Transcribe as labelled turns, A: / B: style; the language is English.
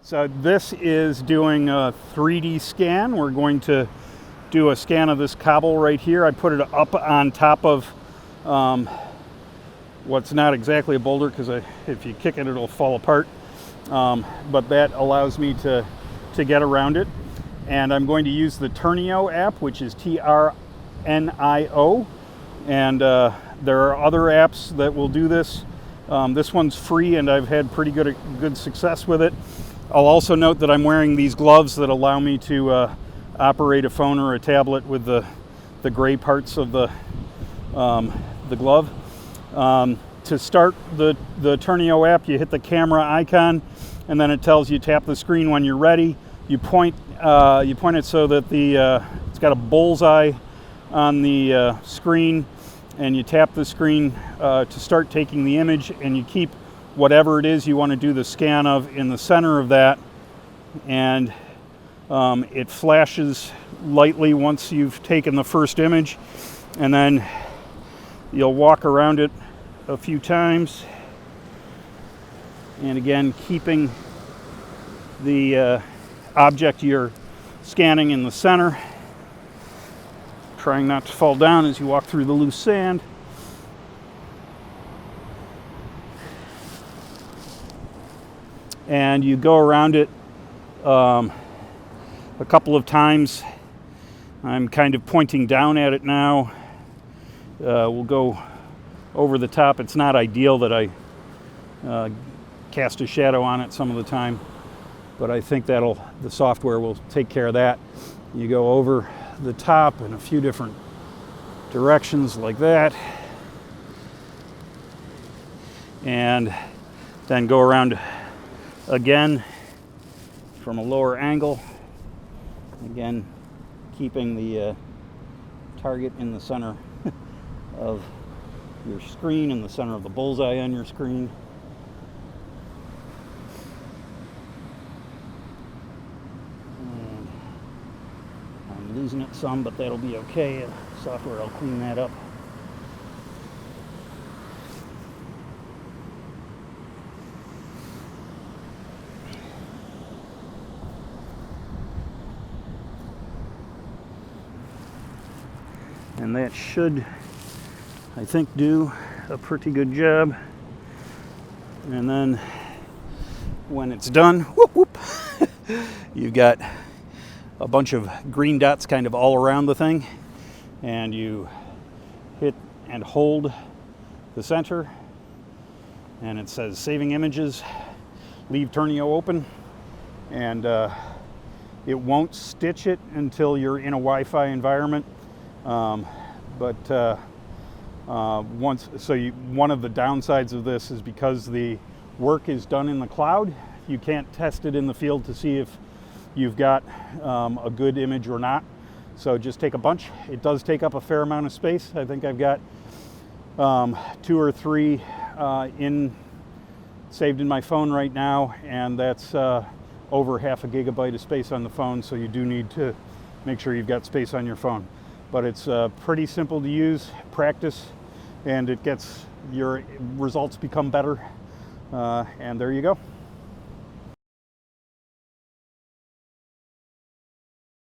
A: So this is doing a 3D scan. We're going to do a scan of this cobble right here. I put it up on top of what's not exactly a boulder, because if you kick it, it'll fall apart. But that allows me to get around it. And I'm going to use the Turnio app, which is TRNIO. And there are other apps that will do this. This one's free, and I've had pretty good success with it. I'll also note that I'm wearing these gloves that allow me to operate a phone or a tablet with the gray parts of the glove. To start the Turnio app, you hit the camera icon, and then it tells you tap the screen when you're ready. You point it so that it's got a bullseye on the screen, and you tap the screen to start taking the image, and you keep whatever it is you want to do the scan of in the center of that, and it flashes lightly once you've taken the first image, and then you'll walk around it a few times, and again keeping the object you're scanning in the center, trying not to fall down as you walk through the loose sand. And you go around it a couple of times. I'm kind of pointing down at it now. We'll go over the top. It's not ideal that I cast a shadow on it some of the time, but I think the software will take care of that. You go over the top in a few different directions like that, and then go around again from a lower angle, again keeping the target in the center of your screen, in the center of the bullseye on your screen. And I'm losing it some, but that'll be okay. Software will clean that up. And that should, I think, do a pretty good job. And then when it's done, whoop, whoop, you've got a bunch of green dots kind of all around the thing, and you hit and hold the center, and it says saving images, leave Turnio open, and it won't stitch it until you're in a Wi-Fi environment. One of the downsides of this is because the work is done in the cloud, you can't test it in the field to see if you've got a good image or not. So just take a bunch. It does take up a fair amount of space. I think I've got 2 or 3 saved in my phone right now, and that's over half a gigabyte of space on the phone, so you do need to make sure you've got space on your phone. But it's pretty simple to use, practice, and your results become better, and there you go.